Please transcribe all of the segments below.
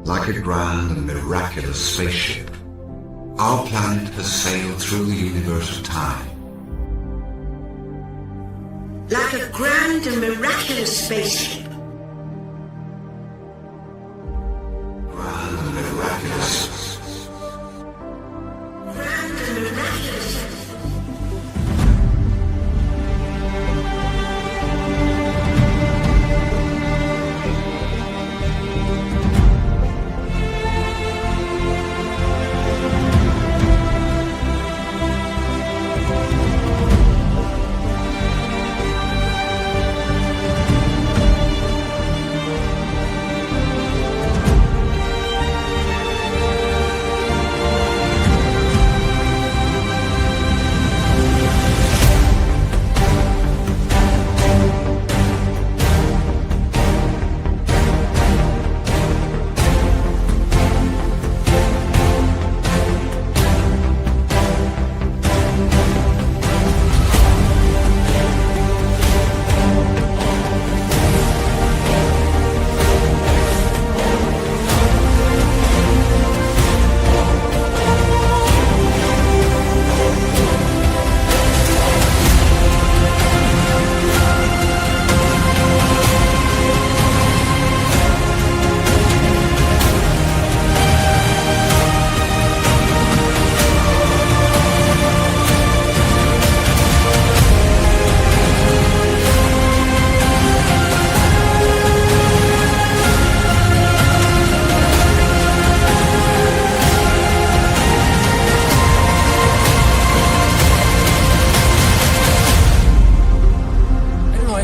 Like a grand and miraculous spaceship, our planet has sailed through the universe of time. Like a grand and miraculous spaceship. Grand and miraculous. Grand and miraculous.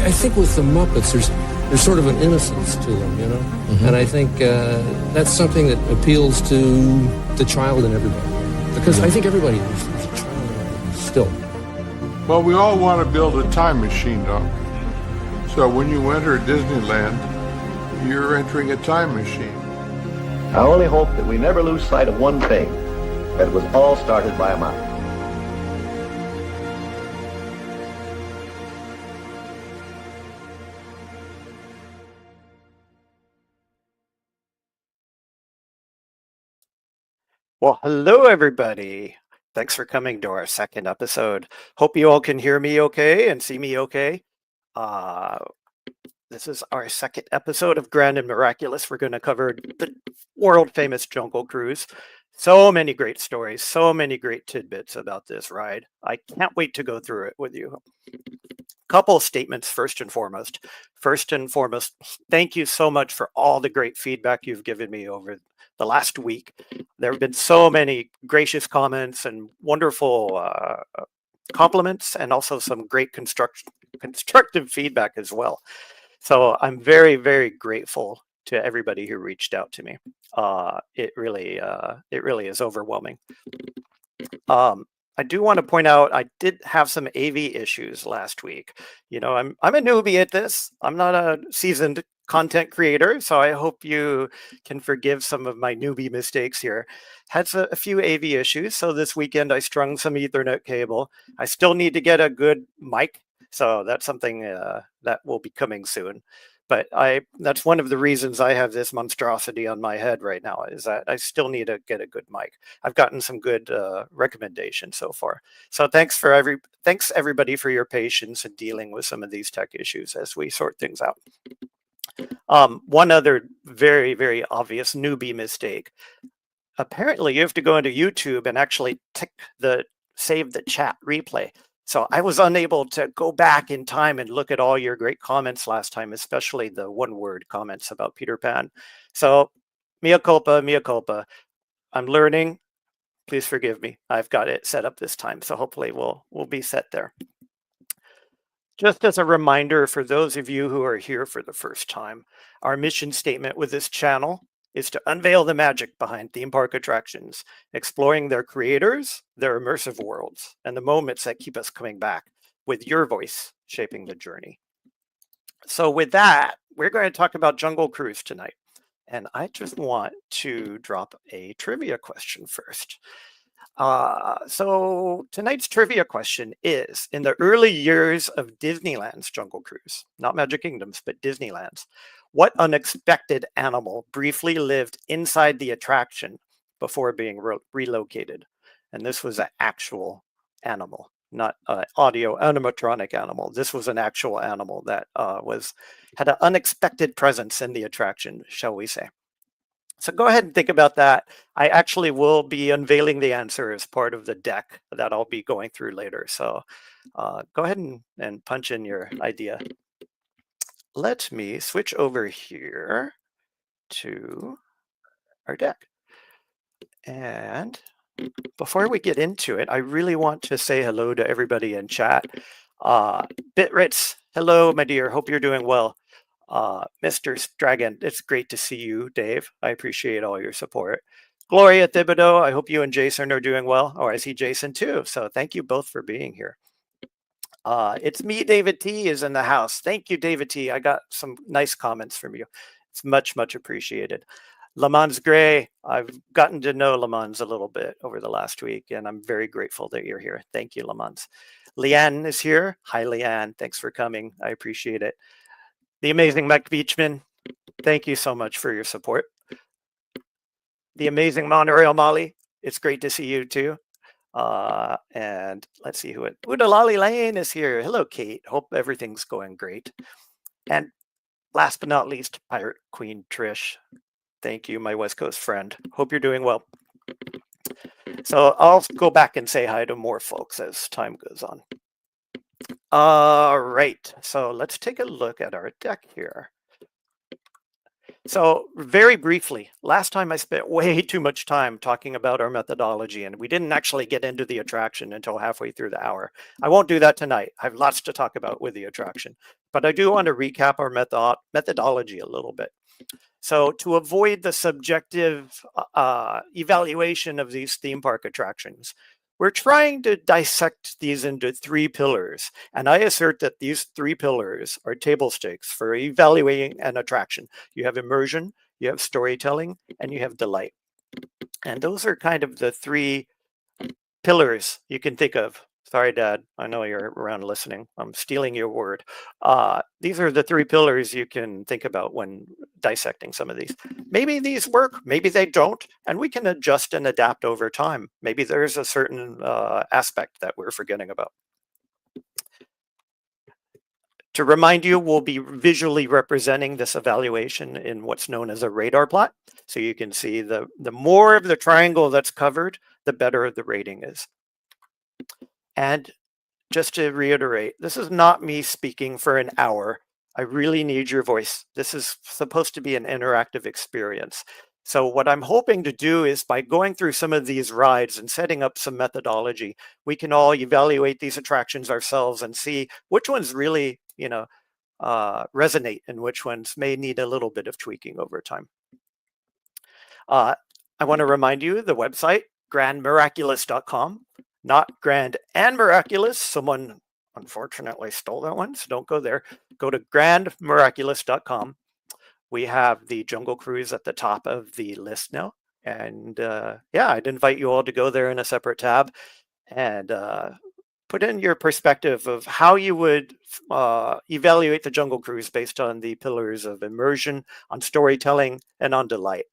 I think with the Muppets, there's sort of an innocence to them, you know? Mm-hmm. And I think that's something that appeals to the child in everybody. Because I think everybody is a child in everybody still. Well, we all want to build a time machine, don't we? So when you enter Disneyland, you're entering a time machine. I only hope that we never lose sight of one thing, that it was all started by a mouse. Well, hello, everybody. Thanks for coming to our second episode. Hope you all can hear me okay and see me okay. This is our second episode of Grand and Miraculous. We're going to cover the world-famous Jungle Cruise. So many great stories, so many great tidbits about this ride. I can't wait to go through it with you. Couple statements first and foremost. First and foremost, thank you so much for all the great feedback you've given me over the last week. There have been so many gracious comments and wonderful compliments, and also some great constructive feedback as well. So I'm very, very grateful to everybody who reached out to me. It really is overwhelming. I do want to point out I did have some AV issues last week. You know, I'm a newbie at this. I'm not a seasoned content creator, so I hope you can forgive some of my newbie mistakes here. Had a few AV issues, so this weekend I strung some Ethernet cable. I still need to get a good mic, so that's something that will be coming soon. But that's one of the reasons I have this monstrosity on my head right now, is that I still need to get a good mic. I've gotten some good recommendations so far. So thanks everybody for your patience in dealing with some of these tech issues as we sort things out. One other very, very obvious newbie mistake. Apparently you have to go into YouTube and actually save the chat replay. So I was unable to go back in time and look at all your great comments last time, especially the one-word comments about Peter Pan. So mea culpa, mea culpa. I'm learning. Please forgive me. I've got it set up this time, so hopefully we'll be set there. Just as a reminder for those of you who are here for the first time, our mission statement with this channel is to unveil the magic behind theme park attractions, exploring their creators, their immersive worlds, and the moments that keep us coming back, with your voice shaping the journey. So with that, we're going to talk about Jungle Cruise tonight. And I just want to drop a trivia question first. So tonight's trivia question is, in the early years of Disneyland's Jungle Cruise, not Magic Kingdom's, but Disneyland's, What unexpected animal briefly lived inside the attraction before being relocated? And this was an actual animal, not an audio animatronic animal. This was an actual animal that had an unexpected presence in the attraction, shall we say. So go ahead and think about that. I actually will be unveiling the answer as part of the deck that I'll be going through later. So go ahead and punch in your idea. Let me switch over here to our deck. And before we get into it, I really want to say hello to everybody in chat. Bitritz, hello, my dear. Hope you're doing well. Mr. Dragon, it's great to see you, Dave. I appreciate all your support. Gloria Thibodeau, I hope you and Jason are doing well. Oh, I see Jason too. So thank you both for being here. It's me, David T is in the house. Thank you, David T. I got some nice comments from you. It's much, much appreciated. Lamans Gray, I've gotten to know Lamans a little bit over the last week, and I'm very grateful that you're here. Thank you, Lamans. Leanne is here. Hi, Leanne. Thanks for coming. I appreciate it. The amazing Mike Beachman, thank you so much for your support. The amazing Monorail Molly, it's great to see you too. And let's see who it. Udalali Lane is here. Hello, Kate. Hope everything's going great. And last but not least, Pirate Queen Trish. Thank you, my West Coast friend. Hope you're doing well. So I'll go back and say hi to more folks as time goes on. All right, so let's take a look at our deck here. So very briefly, last time I spent way too much time talking about our methodology, and we didn't actually get into the attraction until halfway through the hour. I won't do that tonight. I have lots to talk about with the attraction, but I do want to recap our methodology a little bit. So to avoid the subjective evaluation of these theme park attractions, we're trying to dissect these into 3 pillars. And I assert that these 3 pillars are table stakes for evaluating an attraction. You have immersion, you have storytelling, and you have delight. And those are kind of the 3 pillars you can think of. Sorry, Dad, I know you're around listening. I'm stealing your word. These are the 3 pillars you can think about when dissecting some of these. Maybe these work, maybe they don't, and we can adjust and adapt over time. Maybe there's a certain aspect that we're forgetting about. To remind you, we'll be visually representing this evaluation in what's known as a radar plot. So you can see the more of the triangle that's covered, the better the rating is. And just to reiterate, this is not me speaking for an hour. I really need your voice. This is supposed to be an interactive experience. So what I'm hoping to do is by going through some of these rides and setting up some methodology, we can all evaluate these attractions ourselves and see which ones really, resonate and which ones may need a little bit of tweaking over time. I want to remind you the website, grandmiraculous.com. Not Grand and Miraculous. Someone unfortunately stole that one, so don't go there. Go to grandmiraculous.com. We have the Jungle Cruise at the top of the list now. And I'd invite you all to go there in a separate tab and put in your perspective of how you would evaluate the Jungle Cruise based on the pillars of immersion, on storytelling, and on delight.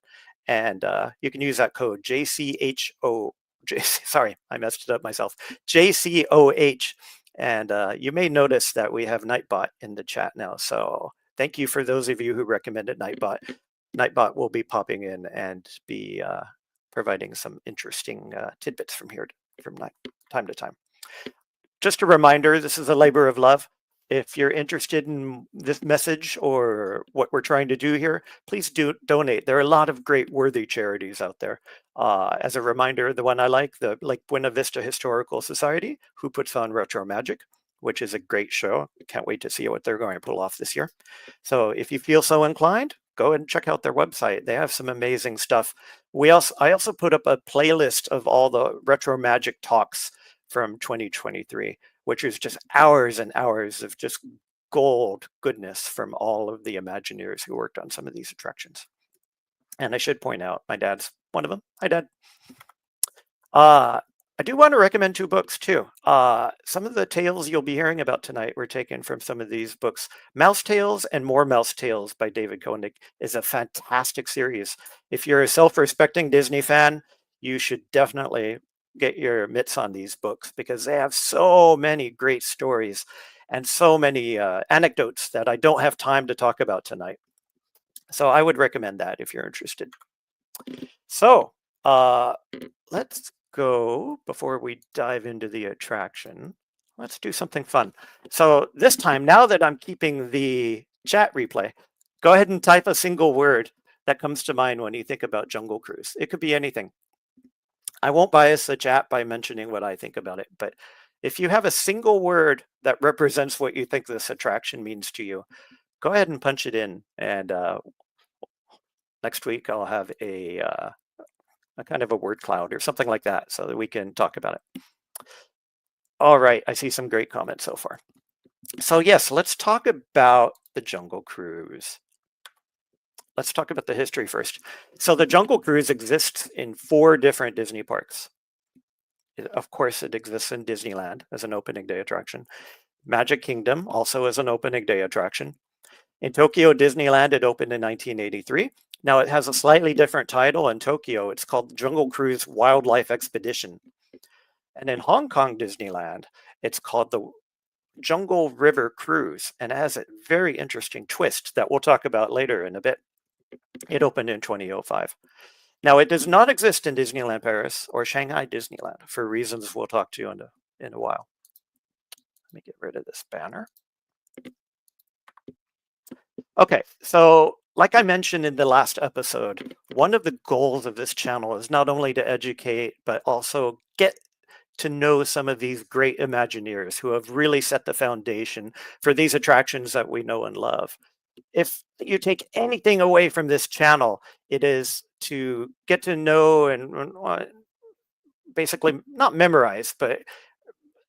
And you can use that code JCHO. Sorry, I messed it up myself. JCOH. And you may notice that we have Nightbot in the chat now. So thank you for those of you who recommended Nightbot. Nightbot will be popping in and be providing some interesting tidbits from time to time. Just a reminder, this is a labor of love. If you're interested in this message or what we're trying to do here, please do donate. There are a lot of great worthy charities out there. As a reminder, the one I like, the Lake Buena Vista Historical Society, who puts on Retro Magic, which is a great show. Can't wait to see what they're going to pull off this year. So if you feel so inclined, go and check out their website. They have some amazing stuff. I also put up a playlist of all the Retro Magic talks from 2023, which is just hours and hours of just gold goodness from all of the Imagineers who worked on some of these attractions. And I should point out, my dad's one of them. Hi, Dad. I do want to recommend two books too. Some of the tales you'll be hearing about tonight were taken from some of these books. Mouse Tales and More Mouse Tales by David Koenig is a fantastic series. If you're a self-respecting Disney fan, you should definitely get your mitts on these books because they have so many great stories and so many anecdotes that I don't have time to talk about tonight. So I would recommend that if you're interested. So let's go, before we dive into the attraction, let's do something fun. So this time, now that I'm keeping the chat replay, go ahead and type a single word that comes to mind when you think about Jungle Cruise. It could be anything. I won't bias the chat by mentioning what I think about it, but if you have a single word that represents what you think this attraction means to you, go ahead and punch it in. And next week I'll have a kind of a word cloud or something like that so that we can talk about it. All right, I see some great comments so far. So yes, let's talk about the Jungle Cruise. Let's talk about the history first. So the Jungle Cruise exists in 4 different Disney parks. Of course, it exists in Disneyland as an opening day attraction. Magic Kingdom also as an opening day attraction. In Tokyo Disneyland, it opened in 1983. Now it has a slightly different title in Tokyo. It's called Jungle Cruise Wildlife Expedition. And in Hong Kong Disneyland, it's called the Jungle River Cruise, and it has a very interesting twist that we'll talk about later in a bit. It opened in 2005. Now, it does not exist in Disneyland Paris or Shanghai Disneyland for reasons we'll talk to in a while. Let me get rid of this banner. Okay, so like I mentioned in the last episode, one of the goals of this channel is not only to educate, but also get to know some of these great Imagineers who have really set the foundation for these attractions that we know and love. If you take anything away from this channel, it is to get to know and basically not memorize, but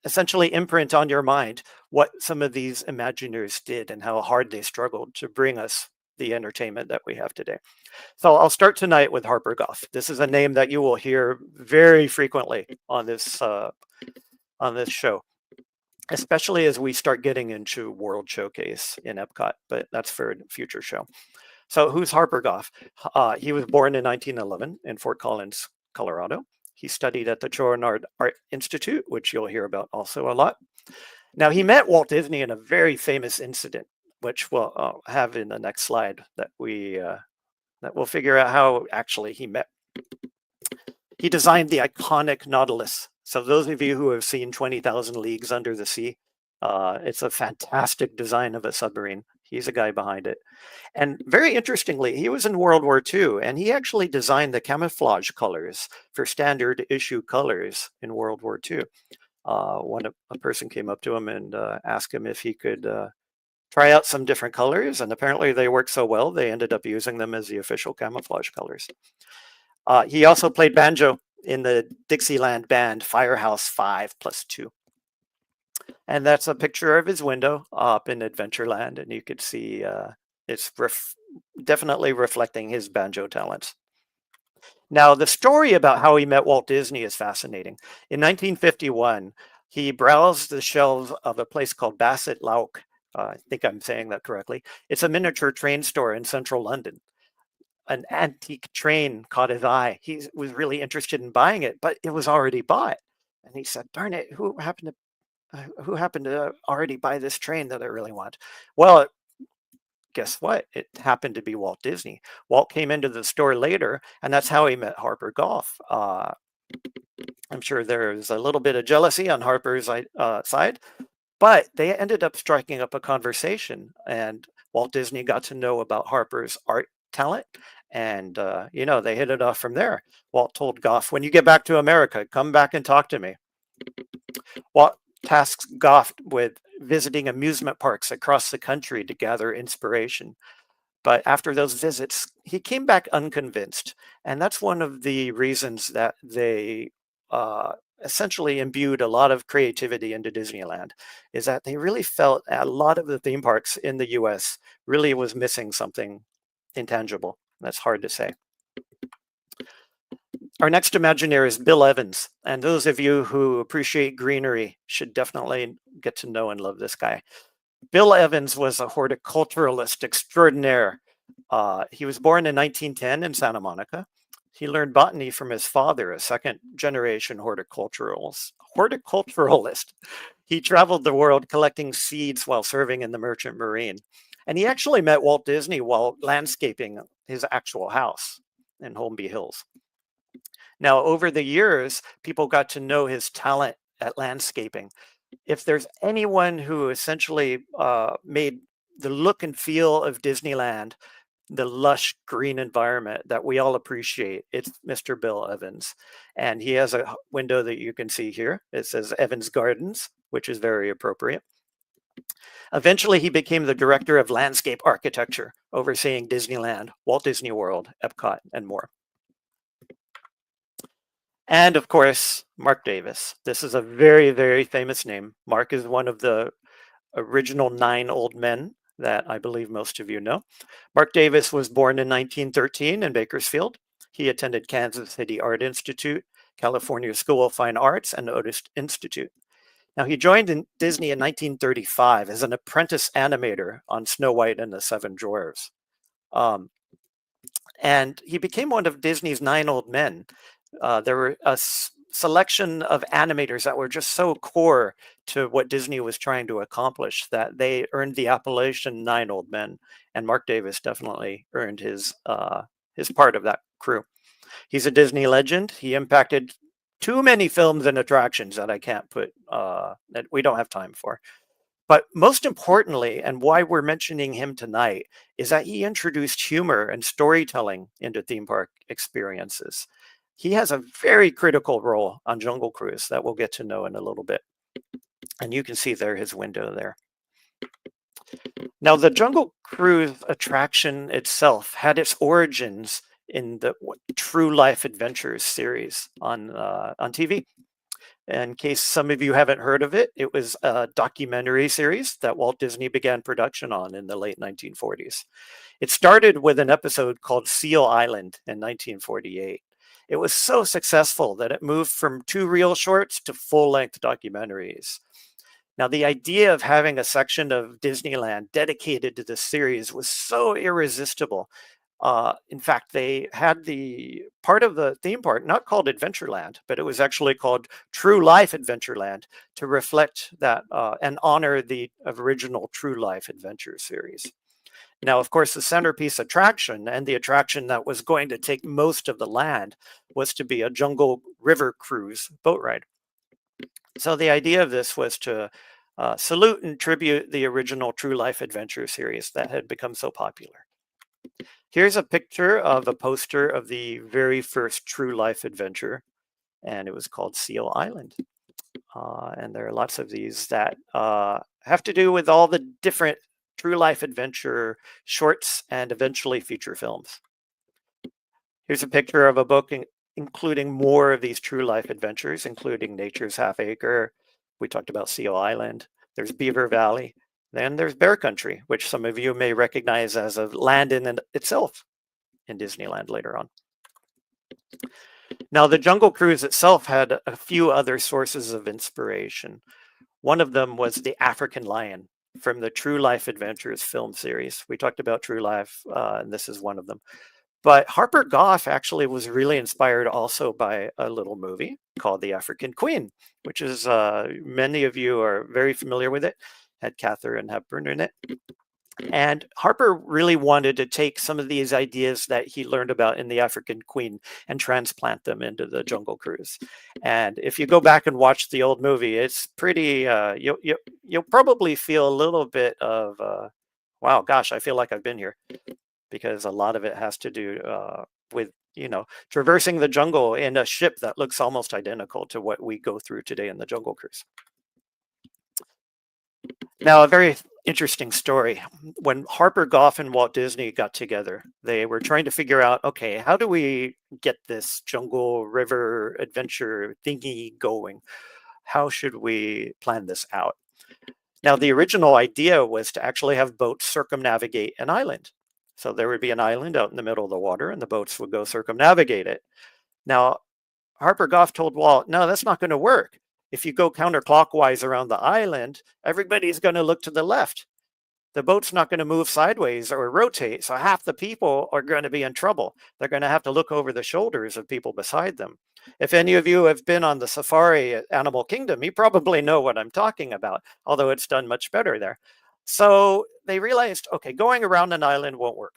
essentially imprint on your mind what some of these Imagineers did and how hard they struggled to bring us the entertainment that we have today. So I'll start tonight with Harper Goff. This is a name that you will hear very frequently on this show, especially as we start getting into World Showcase in Epcot, but that's for a future show. So who's Harper Goff? He was born in 1911 in Fort Collins, Colorado. He studied at the Chouinard Art Institute, which you'll hear about also a lot. Now, he met Walt Disney in a very famous incident, which we'll have in the next slide that we'll figure out how actually he met. He designed the iconic Nautilus. So those of you who have seen 20,000 Leagues Under the Sea, it's a fantastic design of a submarine. He's a guy behind it. And very interestingly, he was in World War II, and he actually designed the camouflage colors for standard issue colors in World War II. A person came up to him and asked him if he could try out some different colors, and apparently they worked so well, they ended up using them as the official camouflage colors. He also played banjo in the Dixieland band Firehouse 5+2. And that's a picture of his window up in Adventureland, and you could see it's definitely reflecting his banjo talents. Now, the story about how he met Walt Disney is fascinating. In 1951, he browsed the shelves of a place called Bassett Lauk. I think I'm saying that correctly. It's a miniature train store in central London. An antique train caught his eye. He was really interested in buying it, but it was already bought. And he said, darn it, who happened to already buy this train that I really want? Well, guess what? It happened to be Walt Disney. Walt came into the store later, and that's how he met Harper Goff. I'm sure there's a little bit of jealousy on Harper's side, but they ended up striking up a conversation, and Walt Disney got to know about Harper's art talent, and they hit it off from there. Walt told Goff, when you get back to America, come back and talk to me. Walt tasked Goff with visiting amusement parks across the country to gather inspiration. But after those visits, he came back unconvinced. And that's one of the reasons that they essentially imbued a lot of creativity into Disneyland, is that they really felt a lot of the theme parks in the US really was missing something intangible. That's hard to say. Our next Imagineer is Bill Evans, and those of you who appreciate greenery should definitely get to know and love this guy. Bill Evans was a horticulturalist extraordinaire. He was born in 1910 in Santa Monica. He learned botany from his father, a second-generation horticulturalist. He traveled the world collecting seeds while serving in the Merchant Marine. And he actually met Walt Disney while landscaping his actual house in Holmby Hills. Now, over the years, people got to know his talent at landscaping. If there's anyone who essentially made the look and feel of Disneyland the lush green environment that we all appreciate, it's Mr. Bill Evans. And he has a window that you can see here. It says Evans Gardens, which is very appropriate. Eventually, he became the director of landscape architecture, overseeing Disneyland, Walt Disney World, Epcot, and more. And of course, Marc Davis. This is a very, very famous name. Marc is one of the original 9 old men that I believe most of you know. Marc Davis was born in 1913 in Bakersfield. He attended Kansas City Art Institute, California School of Fine Arts, and Otis Institute. Now, he joined Disney in 1935 as an apprentice animator on Snow White and the Seven Dwarfs. And he became one of Disney's 9 old men. There were a selection of animators that were just so core to what Disney was trying to accomplish that they earned the appellation 9 old men. And Marc Davis definitely earned his part of that crew. He's a Disney legend. He impacted too many films and attractions that I can't put, that we don't have time for. But most importantly, and why we're mentioning him tonight, is that he introduced humor and storytelling into theme park experiences. He has a very critical role on Jungle Cruise that we'll get to know in a little bit. And you can see there his window there. Now, the Jungle Cruise attraction itself had its origins in the True Life Adventures series on TV. In case some of you haven't heard of it, it was a documentary series that Walt Disney began production on in the late 1940s. It started with an episode called Seal Island in 1948. It was so successful that it moved from 2 reel shorts to full-length documentaries. Now, the idea of having a section of Disneyland dedicated to this series was so irresistible. In fact, they had the part of the theme park not called Adventureland, but it was actually called True Life Adventureland to reflect that and honor the original True Life Adventure series. Now, of course, the centerpiece attraction and the attraction that was going to take most of the land was to be a Jungle River Cruise boat ride. So the idea of this was to salute and tribute the original True Life Adventure series that had become so popular. Here's a picture of a poster of the very first True Life Adventure, and it was called Seal Island. And there are lots of these that have to do with all the different True Life Adventure shorts and eventually feature films. Here's a picture of a book including more of these True Life Adventures, including Nature's Half Acre. We talked about Seal Island. There's Beaver Valley. Then there's Bear Country, which some of you may recognize as a land in itself in Disneyland later on. Now, the Jungle Cruise itself had a few other sources of inspiration. One of them was the African lion from the True Life Adventures film series. We talked about True Life, and this is one of them. But Harper Goff actually was really inspired also by a little movie called The African Queen, which is, many of you are very familiar with it. Had Katharine Hepburn in it. And Harper really wanted to take some of these ideas that he learned about in The African Queen and transplant them into the Jungle Cruise. And if you go back and watch the old movie, it's pretty, you'll probably feel a little bit of, wow, gosh, I feel like I've been here. Because a lot of it has to do with, traversing the jungle in a ship that looks almost identical to what we go through today in the Jungle Cruise. Now, a very interesting story. When Harper Goff and Walt Disney got together, they were trying to figure out, okay, how do we get this jungle river adventure thingy going? How should we plan this out? Now, the original idea was to actually have boats circumnavigate an island. So there would be an island out in the middle of the water and the boats would go circumnavigate it. Now, Harper Goff told Walt, no, that's not going to work. If you go counterclockwise around the island, everybody's going to look to the left. The boat's not going to move sideways or rotate, so half the people are going to be in trouble. They're going to have to look over the shoulders of people beside them. If any of you have been on the safari at Animal Kingdom, you probably know what I'm talking about, although it's done much better there. So they realized, okay, going around an island won't work.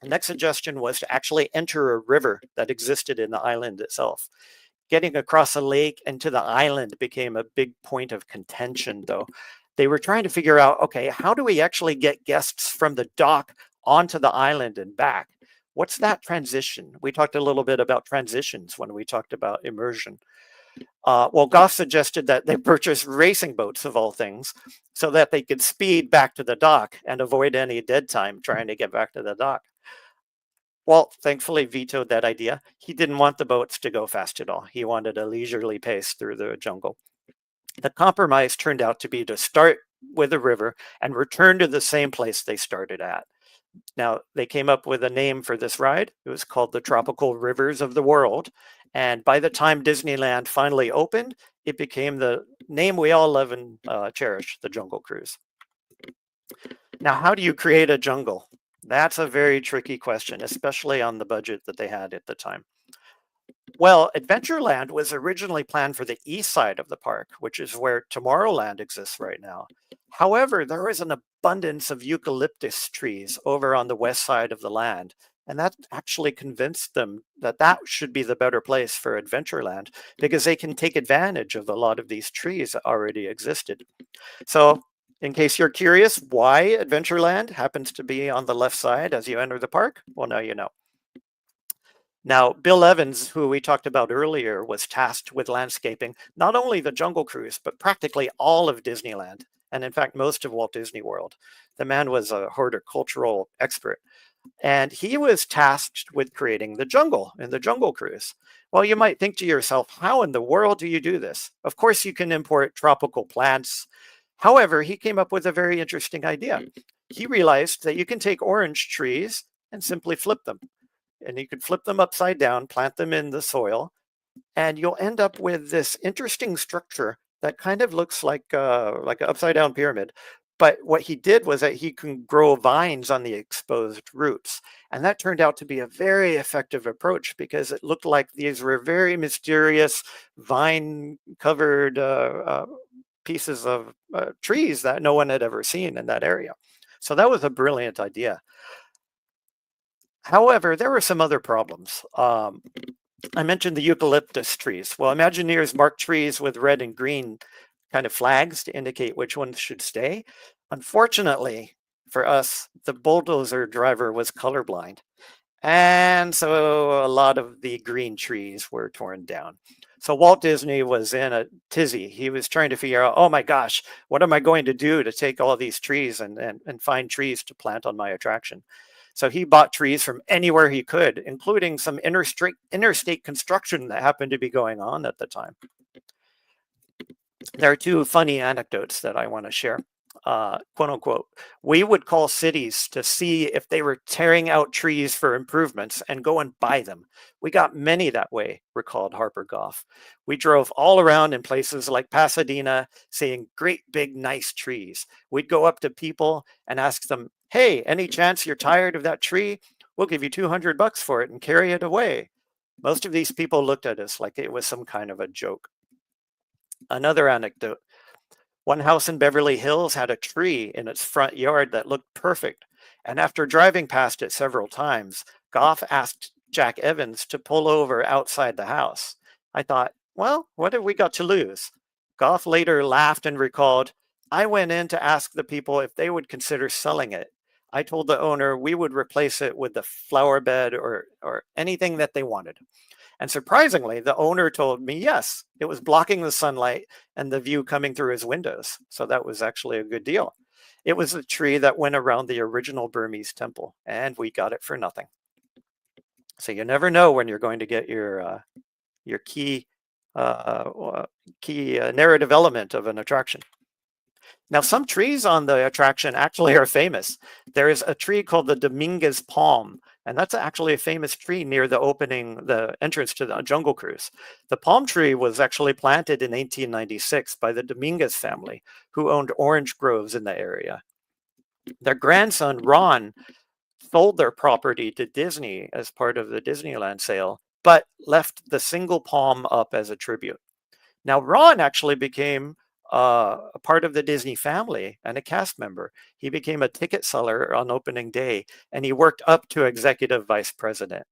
The next suggestion was to actually enter a river that existed in the island itself. Getting across a lake and to the island became a big point of contention, though. They were trying to figure out, okay, how do we actually get guests from the dock onto the island and back? What's that transition? We talked a little bit about transitions when we talked about immersion. Well, Goff suggested that they purchase racing boats, of all things, so that they could speed back to the dock and avoid any dead time trying to get back to the dock. Walt thankfully vetoed that idea. He didn't want the boats to go fast at all. He wanted a leisurely pace through the jungle. The compromise turned out to be to start with a river and return to the same place they started at. Now, they came up with a name for this ride. It was called the Tropical Rivers of the World. And by the time Disneyland finally opened, it became the name we all love and cherish, the Jungle Cruise. Now, how do you create a jungle? That's a very tricky question, especially on the budget that they had at the time. Well, Adventureland was originally planned for the east side of the park, which is where Tomorrowland exists right now. However, there is an abundance of eucalyptus trees over on the west side of the land, and that actually convinced them that that should be the better place for Adventureland because they can take advantage of a lot of these trees that already existed. So, in case you're curious why Adventureland happens to be on the left side as you enter the park, well, now you know. Now, Bill Evans, who we talked about earlier, was tasked with landscaping not only the Jungle Cruise, but practically all of Disneyland, and in fact, most of Walt Disney World. The man was a horticultural expert, and he was tasked with creating the jungle in the Jungle Cruise. Well, you might think to yourself, how in the world do you do this? Of course, you can import tropical plants. However, he came up with a very interesting idea. He realized that you can take orange trees and simply flip them. And you could flip them upside down, plant them in the soil, and you'll end up with this interesting structure that kind of looks like an upside down pyramid. But what he did was that he can grow vines on the exposed roots. And that turned out to be a very effective approach because it looked like these were very mysterious vine-covered pieces of trees that no one had ever seen in that area. So that was a brilliant idea. However, there were some other problems. I mentioned the eucalyptus trees. Well, Imagineers marked trees with red and green kind of flags to indicate which ones should stay. Unfortunately for us, the bulldozer driver was colorblind. And so a lot of the green trees were torn down. So Walt Disney was in a tizzy. He was trying to figure out, oh my gosh, what am I going to do to take all these trees and find trees to plant on my attraction? So he bought trees from anywhere he could, including some interstate construction that happened to be going on at the time. There are two funny anecdotes that I want to share. Quote unquote, we would call cities to see if they were tearing out trees for improvements and go and buy them. We got many that way, recalled Harper Goff. We drove all around in places like Pasadena, seeing great big nice trees. We'd go up to people and ask them, hey, any chance you're tired of that tree? We'll give you $200 for it and carry it away. Most of these people looked at us like it was some kind of a joke. Another anecdote. One house in Beverly Hills had a tree in its front yard that looked perfect. And after driving past it several times, Goff asked Jack Evans to pull over outside the house. I thought, well, what have we got to lose? Goff later laughed and recalled, I went in to ask the people if they would consider selling it. I told the owner we would replace it with the flower bed or anything that they wanted. And surprisingly, the owner told me, yes, it was blocking the sunlight and the view coming through his windows. So that was actually a good deal. It was a tree that went around the original Burmese temple, and we got it for nothing. So you never know when you're going to get your key narrative element of an attraction. Now, some trees on the attraction actually are famous. There is a tree called the Dominguez palm, And that's actually a famous tree near the entrance to the Jungle Cruise. The palm tree was actually planted in 1896 by the Dominguez family, who owned orange groves in the area. Their grandson, Ron, sold their property to Disney as part of the Disneyland sale, but left the single palm up as a tribute. Now, Ron actually became a part of the Disney family and a cast member. He became a ticket seller on opening day, and he worked up to executive vice president.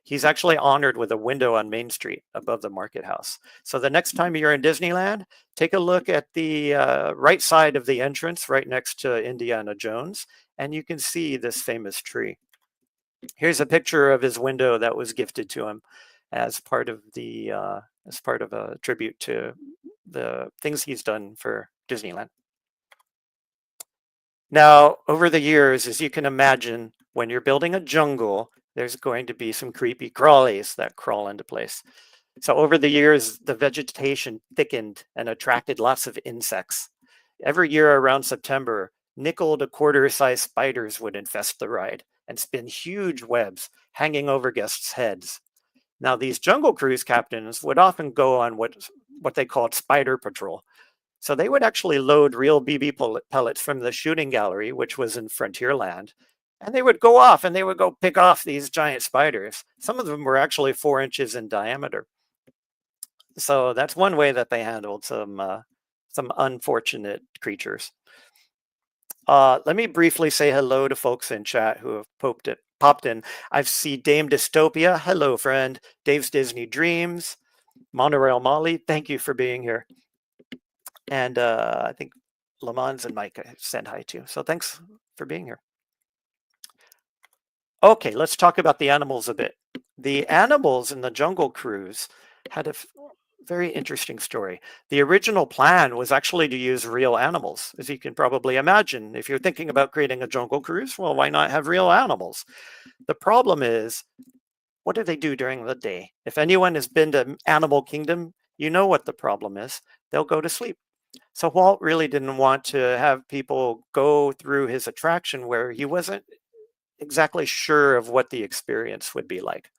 He's actually honored with a window on Main Street above the market house. So the next time you're in Disneyland, take a look at the right side of the entrance, right next to Indiana Jones, and you can see this famous tree. Here's a picture of his window that was gifted to him as part of a tribute to the things he's done for Disneyland. Now, over the years, as you can imagine, when you're building a jungle, there's going to be some creepy crawlies that crawl into place. So over the years, the vegetation thickened and attracted lots of insects. Every year around September, nickel to quarter-sized spiders would infest the ride and spin huge webs hanging over guests' heads. Now, these Jungle Cruise captains would often go on what they called spider patrol. So they would actually load real BB pellets from the shooting gallery, which was in Frontierland, and they would go off and they would go pick off these giant spiders. Some of them were actually 4 inches in diameter. So that's one way that they handled some unfortunate creatures. Let me briefly say hello to folks in chat who have popped in. I see Dame Dystopia. Hello, friend. Dave's Disney Dreams. Monorail Molly, thank you for being here. And I think Lamans and Mike sent hi to. So thanks for being here. Okay, let's talk about the animals a bit. The animals in the Jungle Cruise had a very interesting story. The original plan was actually to use real animals, as you can probably imagine. If you're thinking about creating a Jungle Cruise, well, why not have real animals? The problem is, what do they do during the day? If anyone has been to Animal Kingdom, you know what the problem is. They'll go to sleep. So Walt really didn't want to have people go through his attraction where he wasn't exactly sure of what the experience would be like.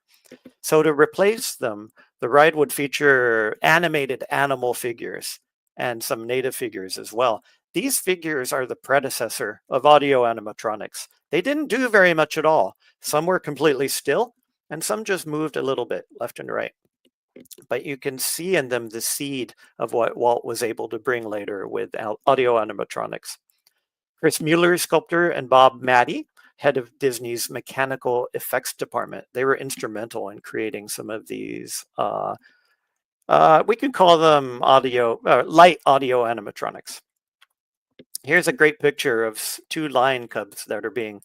So to replace them, the ride would feature animated animal figures and some native figures as well. These figures are the predecessor of audio animatronics. They didn't do very much at all. Some were completely still, and some just moved a little bit left and right. But you can see in them the seed of what Walt was able to bring later with audio animatronics. Chris Mueller, sculptor, and Bob Matty, head of Disney's mechanical effects department. They were instrumental in creating some of these, we could call them light audio animatronics. Here's a great picture of 2 lion cubs that are being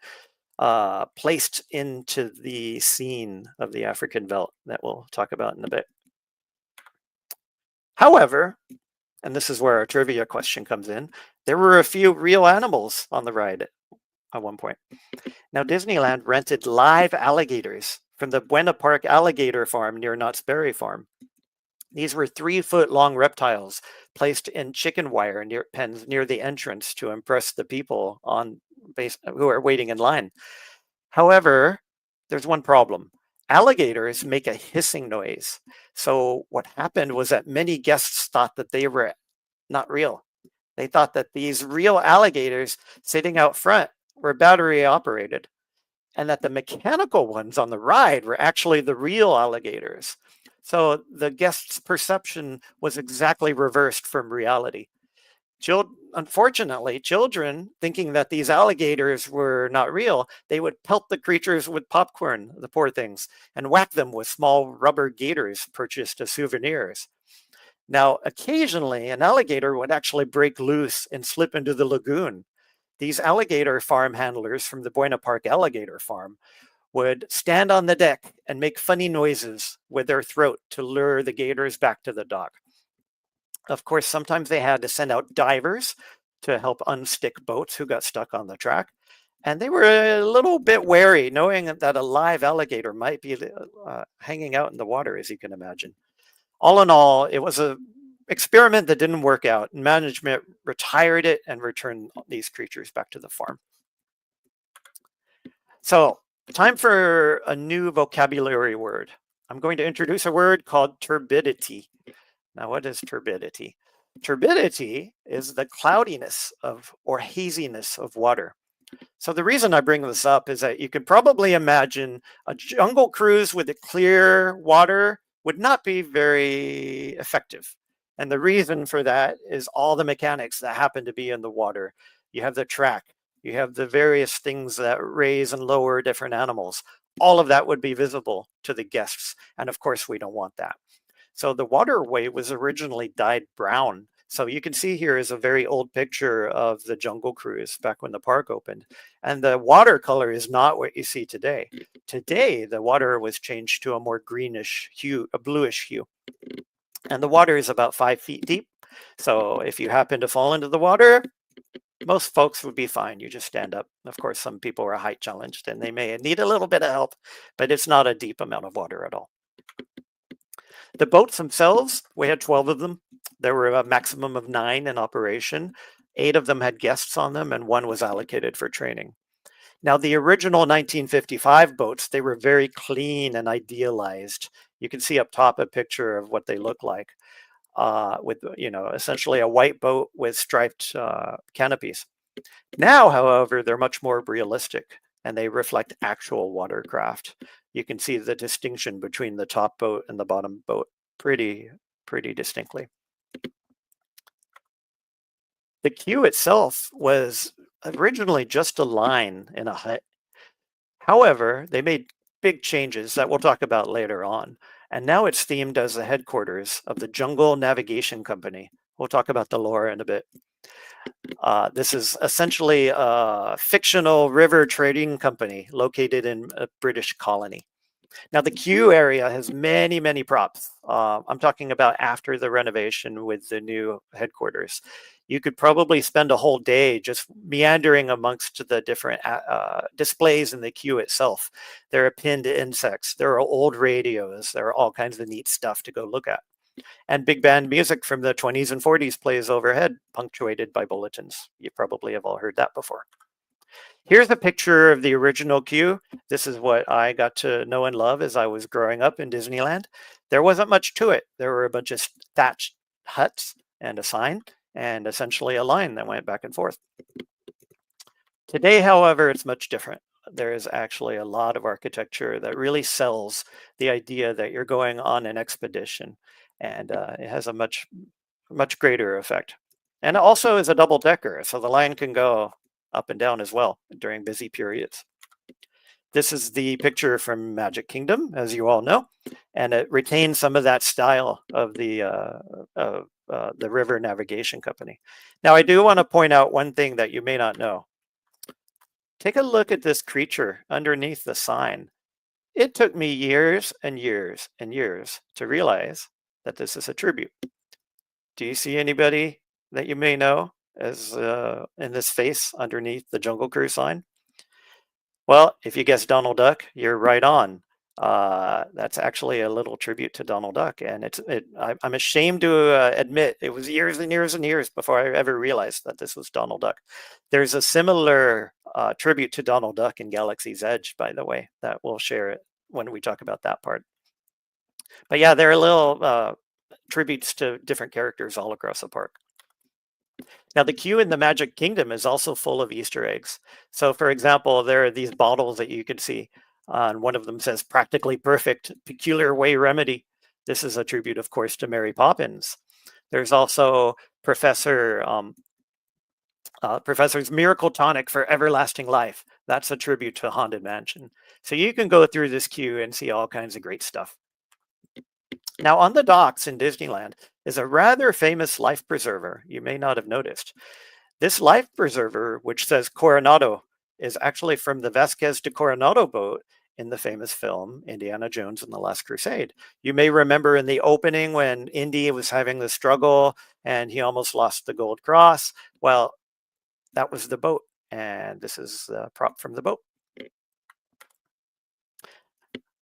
placed into the scene of the African veldt that we'll talk about in a bit. However, and this is where our trivia question comes in, there were a few real animals on the ride at one point. Now, Disneyland rented live alligators from the Buena Park Alligator Farm near Knott's Berry Farm. These were 3-foot-long reptiles placed in chicken wire pens near the entrance to impress the people who are waiting in line. However, there's one problem. Alligators make a hissing noise. So what happened was that many guests thought that they were not real. They thought that these real alligators sitting out front were battery operated, and that the mechanical ones on the ride were actually the real alligators. So the guest's perception was exactly reversed from reality. Unfortunately, children, thinking that these alligators were not real, they would pelt the creatures with popcorn, the poor things, and whack them with small rubber gators purchased as souvenirs. Now, occasionally, an alligator would actually break loose and slip into the lagoon. These alligator farm handlers from the Buena Park Alligator Farm would stand on the deck and make funny noises with their throat to lure the gators back to the dock. Of course, sometimes they had to send out divers to help unstick boats who got stuck on the track. And they were a little bit wary, knowing that a live alligator might be hanging out in the water, as you can imagine. All in all, it was an experiment that didn't work out. Management retired it and returned these creatures back to the farm. So Time for a new vocabulary word. I'm going to introduce a word called turbidity. Now, what is turbidity? Turbidity is the cloudiness of or haziness of water. So the reason I bring this up is that you can probably imagine a jungle cruise with a clear water would not be very effective. And the reason for that is all the mechanics that happen to be in the water. You have the track, you have the various things that raise and lower different animals. All of that would be visible to the guests. And of course, we don't want that. So the waterway was originally dyed brown. So you can see here is a very old picture of the Jungle Cruise back when the park opened. And the watercolor is not what you see today. Today, the water was changed to a more greenish hue, a bluish hue. And the water is about 5 feet deep. So if you happen to fall into the water, most folks would be fine. You just stand up. Of course, some people are height challenged and they may need a little bit of help, but it's not a deep amount of water at all. The boats themselves, we had 12 of them. There were a maximum of 9 in operation. 8 of them had guests on them, and 1 was allocated for training. Now, the original 1955 boats, they were very clean and idealized. You can see up top a picture of what they look like, with, essentially a white boat with striped canopies. Now, however, they're much more realistic, and they reflect actual watercraft. You can see the distinction between the top boat and the bottom boat pretty distinctly. The queue itself was originally just a line in a hut. However, they made big changes that we'll talk about later on. And now it's themed as the headquarters of the Jungle Navigation Company. We'll talk about the lore in a bit. This is essentially a fictional river trading company located in a British colony. Now, the queue area has many props. I'm talking about after the renovation with the new headquarters. You could probably spend a whole day just meandering amongst the different displays in the queue itself. There are pinned insects, there are old radios, there are all kinds of neat stuff to go look at. And big band music from the 20s and 40s plays overhead, punctuated by bulletins. You probably have all heard that before. Here's a picture of the original queue. This is what I got to know and love as I was growing up in Disneyland. There wasn't much to it. There were a bunch of thatched huts and a sign and essentially a line that went back and forth. Today, however, it's much different. There is actually a lot of architecture that really sells the idea that you're going on an expedition, and it has a much greater effect. And it also is a double decker, so the line can go up and down as well during busy periods. This is the picture from Magic Kingdom, as you all know, and it retains some of that style of the River Navigation Company. Now, I do want to point out one thing that you may not know. Take a look at this creature underneath the sign. It took me years and years and years to realize that this is a tribute. Do you see anybody that you may know as in this face underneath the Jungle Cruise sign? Well, if you guessed Donald Duck, you're right on. That's actually a little tribute to Donald Duck, and I'm ashamed to admit it was years and years and years before I ever realized that this was Donald Duck. There's a similar tribute to Donald Duck in Galaxy's Edge, by the way, that we'll share it when we talk about that part. But yeah, there are little tributes to different characters all across the park. Now, the queue in the Magic Kingdom is also full of Easter eggs. So, for example, there are these bottles that you can see. And one of them says, "Practically perfect, peculiar way remedy." This is a tribute, of course, to Mary Poppins. There's also Professor's Miracle Tonic for Everlasting Life. That's a tribute to Haunted Mansion. So you can go through this queue and see all kinds of great stuff. Now, on the docks in Disneyland is a rather famous life preserver you may not have noticed. This life preserver, which says Coronado, is actually from the Vasquez de Coronado boat in the famous film Indiana Jones and the Last Crusade. You may remember in the opening when Indy was having the struggle and he almost lost the gold cross. Well, that was the boat, and this is the prop from the boat.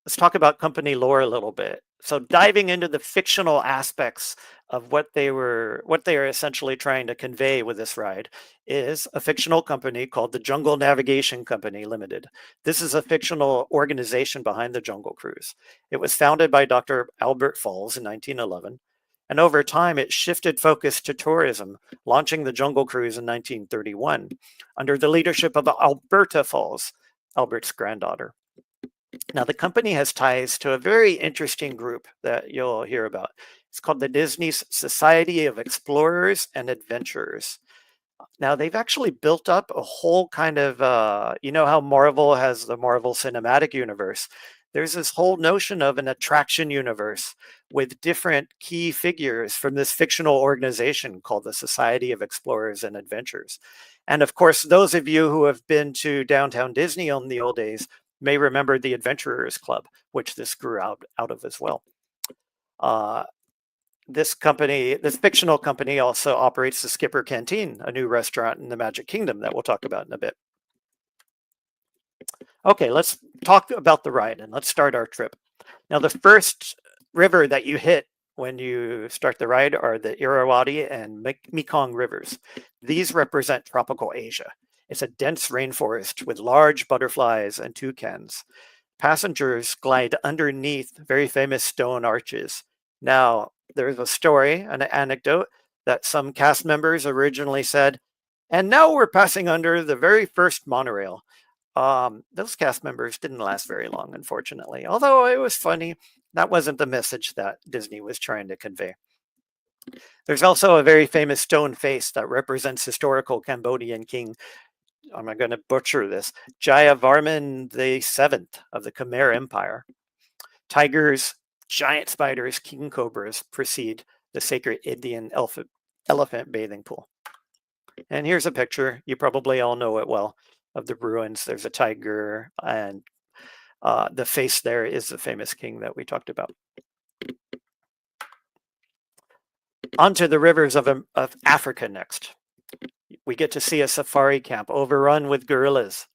Let's talk about company lore a little bit. So diving into the fictional aspects of what they are essentially trying to convey with this ride is a fictional company called the Jungle Navigation Company Limited. This is a fictional organization behind the Jungle Cruise. It was founded by Dr. Albert Falls in 1911, and over time it shifted focus to tourism, launching the Jungle Cruise in 1931 under the leadership of Alberta Falls, Albert's granddaughter. Now, the company has ties to a very interesting group that you'll hear about. It's called the Disney's Society of Explorers and Adventurers. Now, they've actually built up a whole kind of, you know how Marvel has the Marvel Cinematic Universe? There's this whole notion of an attraction universe with different key figures from this fictional organization called the Society of Explorers and Adventurers. And of course, those of you who have been to Downtown Disney in the old days may remember the Adventurers Club, which this grew out of as well. This fictional company also operates the Skipper Canteen, a new restaurant in the Magic Kingdom that we'll talk about in a bit. Okay, let's talk about the ride and let's start our trip. Now, the first river that you hit when you start the ride are the Irrawaddy and Mekong rivers. These represent tropical Asia. It's a dense rainforest with large butterflies and toucans. Passengers glide underneath very famous stone arches. Now, there's a story, an anecdote, that some cast members originally said, and now we're passing under the very first monorail. Those cast members didn't last very long, unfortunately. Although it was funny, that wasn't the message that Disney was trying to convey. There's also a very famous stone face that represents historical Cambodian king, I'm going to butcher this, Jayavarman VII of the Khmer Empire. Tigers, giant spiders, king cobras precede the sacred Indian elephant bathing pool. And here's a picture, you probably all know it well, of the ruins. There's a tiger, and the face there is the famous king that we talked about. Onto the rivers of Africa next. We get to see a safari camp overrun with gorillas.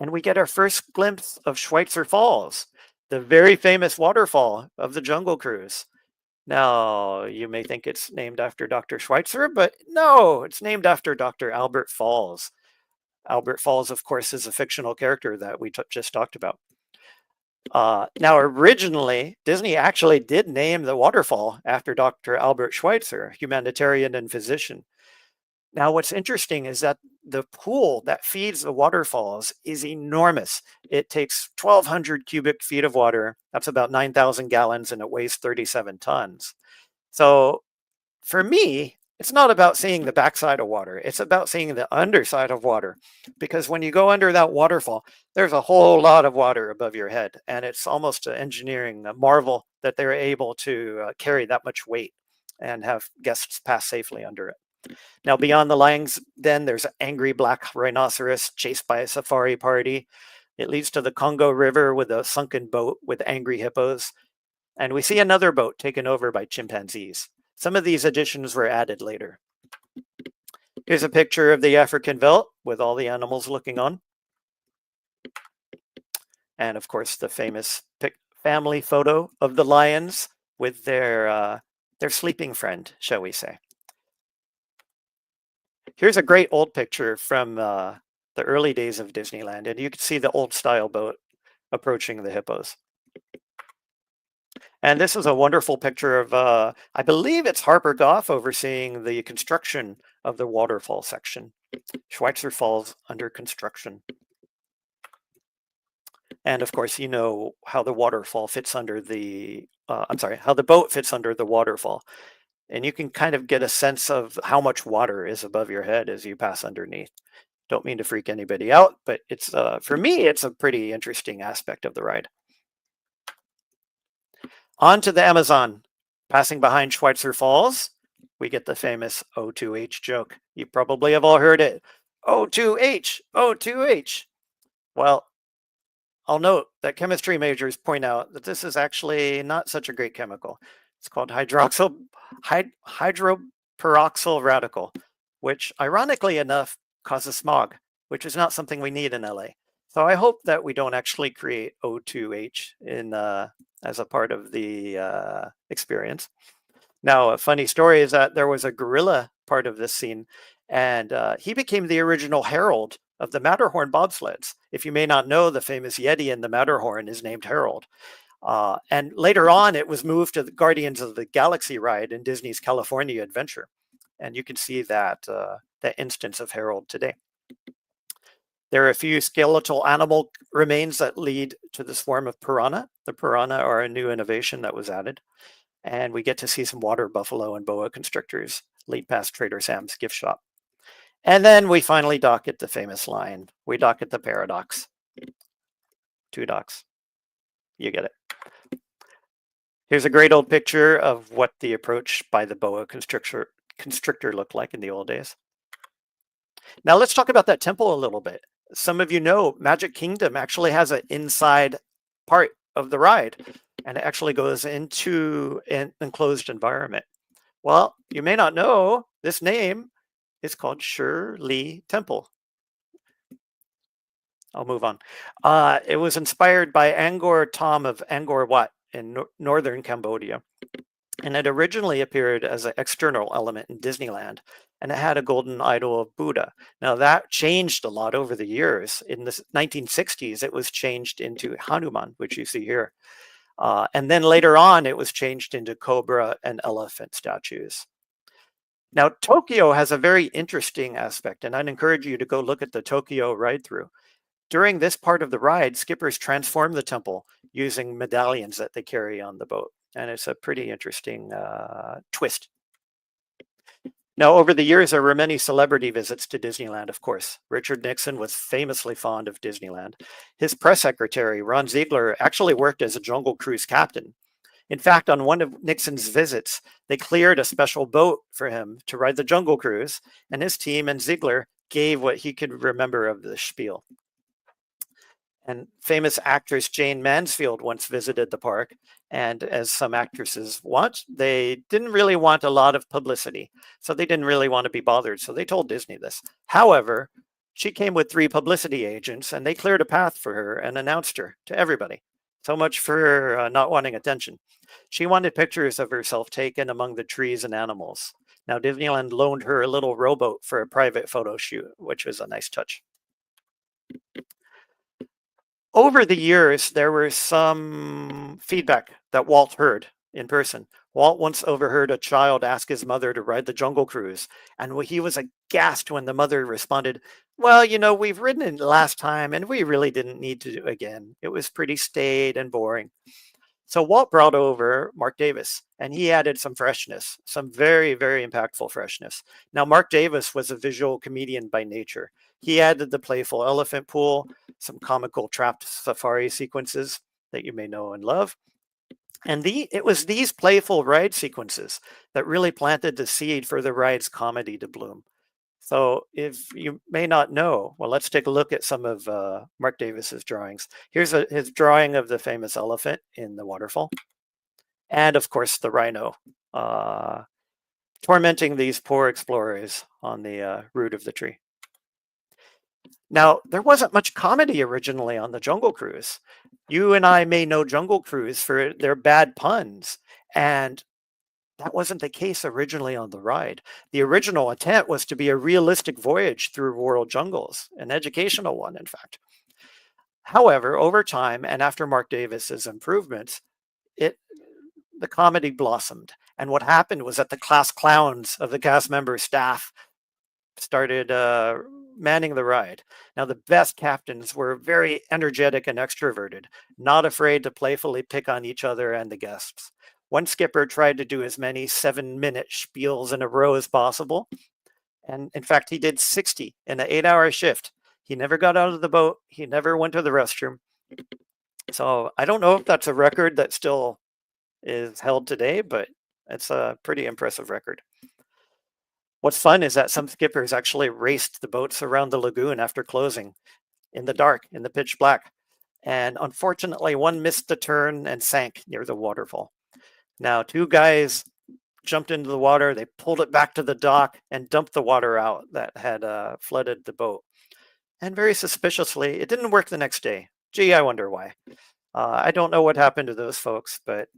And we get our first glimpse of Schweitzer Falls, the very famous waterfall of the Jungle Cruise. Now, you may think it's named after Dr. Schweitzer, but no, it's named after Dr. Albert Falls. Albert Falls, of course, is a fictional character that we just talked about. Now, originally, Disney actually did name the waterfall after Dr. Albert Schweitzer, humanitarian and physician. Now, what's interesting is that the pool that feeds the waterfalls is enormous. It takes 1,200 cubic feet of water. That's about 9,000 gallons, and it weighs 37 tons. So for me, it's not about seeing the backside of water. It's about seeing the underside of water. Because when you go under that waterfall, there's a whole lot of water above your head. And it's almost an engineering marvel that they're able to carry that much weight and have guests pass safely under it. Now, beyond the lines, then there's an angry black rhinoceros chased by a safari party. It leads to the Congo River with a sunken boat with angry hippos. And we see another boat taken over by chimpanzees. Some of these additions were added later. Here's a picture of the African veldt with all the animals looking on. And of course, the famous family photo of the lions with their sleeping friend, shall we say. Here's a great old picture from the early days of Disneyland, and you can see the old style boat approaching the hippos. And this is a wonderful picture of, I believe it's Harper Goff overseeing the construction of the waterfall section. Schweitzer Falls under construction. And of course, you know how the waterfall fits under the, how the boat fits under the waterfall. And you can kind of get a sense of how much water is above your head as you pass underneath. Don't mean to freak anybody out, but it's for me, it's a pretty interesting aspect of the ride. On to the Amazon. Passing behind Schweitzer Falls, we get the famous O2H joke. You probably have all heard it. O2H, O2H. Well, I'll note that chemistry majors point out that this is actually not such a great chemical. It's called hydroperoxyl radical, which ironically enough causes smog, which is not something we need in LA. So I hope that we don't actually create O2H in as a part of the experience. Now, a funny story is that there was a gorilla part of this scene, and he became the original herald of the Matterhorn bobsleds. If you may not know, the famous Yeti in the Matterhorn is named Harold. And later on, it was moved to the Guardians of the Galaxy ride in Disney's California Adventure. And you can see that instance of Harold today. There are a few skeletal animal remains that lead to the swarm of piranha. The piranha are a new innovation that was added. And we get to see some water buffalo and boa constrictors lead past Trader Sam's gift shop. And then we finally dock at the famous line. We dock at the paradox. 2 docks. You get it. Here's a great old picture of what the approach by the boa constrictor looked like in the old days. Now let's talk about that temple a little bit. Some of you know Magic Kingdom actually has an inside part of the ride, and it actually goes into an enclosed environment. Well, you may not know this name is called Shirley Temple. I'll move on. It was inspired by Angkor Thom of Angkor Wat in northern Cambodia. And it originally appeared as an external element in Disneyland, and it had a golden idol of Buddha. Now that changed a lot over the years. In the 1960s, it was changed into Hanuman, which you see here. And then later on, it was changed into cobra and elephant statues. Now, Tokyo has a very interesting aspect, and I'd encourage you to go look at the Tokyo ride-through. During this part of the ride, skippers transform the temple using medallions that they carry on the boat. And it's a pretty interesting twist. Now, over the years, there were many celebrity visits to Disneyland, of course. Richard Nixon was famously fond of Disneyland. His press secretary, Ron Ziegler, actually worked as a Jungle Cruise captain. In fact, on one of Nixon's visits, they cleared a special boat for him to ride the Jungle Cruise, and his team and Ziegler gave what he could remember of the spiel. And famous actress Jane Mansfield once visited the park, and as some actresses want, they didn't really want a lot of publicity, so they didn't really want to be bothered, so they told Disney this. However, she came with 3 publicity agents, and they cleared a path for her and announced her to everybody. So much for not wanting attention. She wanted pictures of herself taken among the trees and animals. Now, Disneyland loaned her a little rowboat for a private photo shoot, which was a nice touch. Over the years, there was some feedback that Walt heard in person. Walt once overheard a child ask his mother to ride the Jungle Cruise, and he was aghast when the mother responded, "Well, you know, we've ridden it last time, and we really didn't need to do it again. It was pretty staid and boring." So Walt brought over Mark Davis, and he added some freshness, some very, very impactful freshness. Now, Mark Davis was a visual comedian by nature. He added the playful elephant pool, some comical trapped safari sequences that you may know and love. And it was these playful ride sequences that really planted the seed for the ride's comedy to bloom. So if you may not know, well, let's take a look at some of Mark Davis's drawings. Here's his drawing of the famous elephant in the waterfall. And of course, the rhino tormenting these poor explorers on the root of the tree. Now, there wasn't much comedy originally on the Jungle Cruise. You and I may know Jungle Cruise for their bad puns, and that wasn't the case originally on the ride. The original intent was to be a realistic voyage through world jungles, an educational one, in fact. However, over time and after Mark Davis's improvements, the comedy blossomed. And what happened was that the class clowns of the cast member staff started manning the ride. Now, the best captains were very energetic and extroverted, not afraid to playfully pick on each other and the guests. One skipper tried to do as many 7-minute spiels in a row as possible. And in fact, he did 60 in an 8-hour shift. He never got out of the boat. He never went to the restroom. So I don't know if that's a record that still is held today, but it's a pretty impressive record. What's fun is that some skippers actually raced the boats around the lagoon after closing in the dark, in the pitch black. And unfortunately, one missed the turn and sank near the waterfall. Now, 2 guys jumped into the water. They pulled it back to the dock and dumped the water out that had flooded the boat. And very suspiciously, it didn't work the next day. Gee, I wonder why. I don't know what happened to those folks, but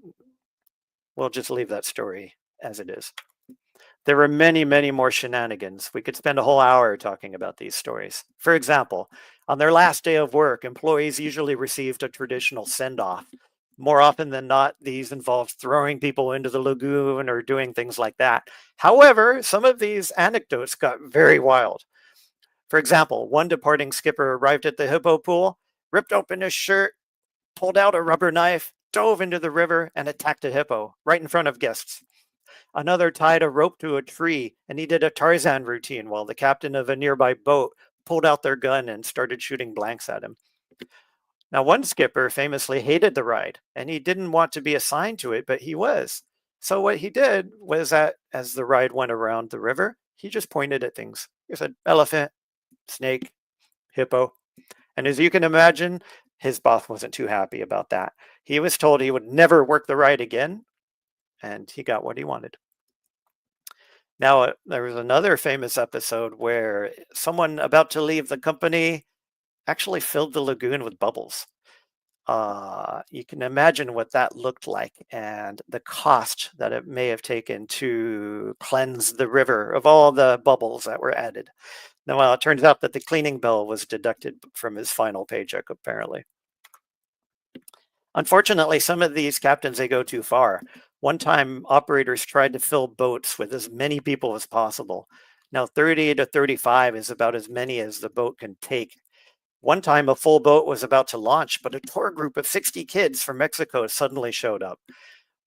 we'll just leave that story as it is. There were many, many more shenanigans. We could spend a whole hour talking about these stories. For example, on their last day of work, employees usually received a traditional send-off. More often than not, these involved throwing people into the lagoon or doing things like that. However, some of these anecdotes got very wild. For example, one departing skipper arrived at the hippo pool, ripped open his shirt, pulled out a rubber knife, dove into the river, and attacked a hippo right in front of guests. Another tied a rope to a tree, and he did a Tarzan routine while the captain of a nearby boat pulled out their gun and started shooting blanks at him. Now, one skipper famously hated the ride, and he didn't want to be assigned to it, but he was. So what he did was that as the ride went around the river, he just pointed at things. He said, elephant, snake, hippo. And as you can imagine, his boss wasn't too happy about that. He was told he would never work the ride again, and he got what he wanted. Now, there was another famous episode where someone about to leave the company actually filled the lagoon with bubbles. You can imagine what that looked like and the cost that it may have taken to cleanse the river of all the bubbles that were added. Now, well, it turns out that the cleaning bill was deducted from his final paycheck, apparently. Unfortunately, some of these captains, they go too far. One time, operators tried to fill boats with as many people as possible. Now, 30 to 35 is about as many as the boat can take. One time, a full boat was about to launch, but a tour group of 60 kids from Mexico suddenly showed up.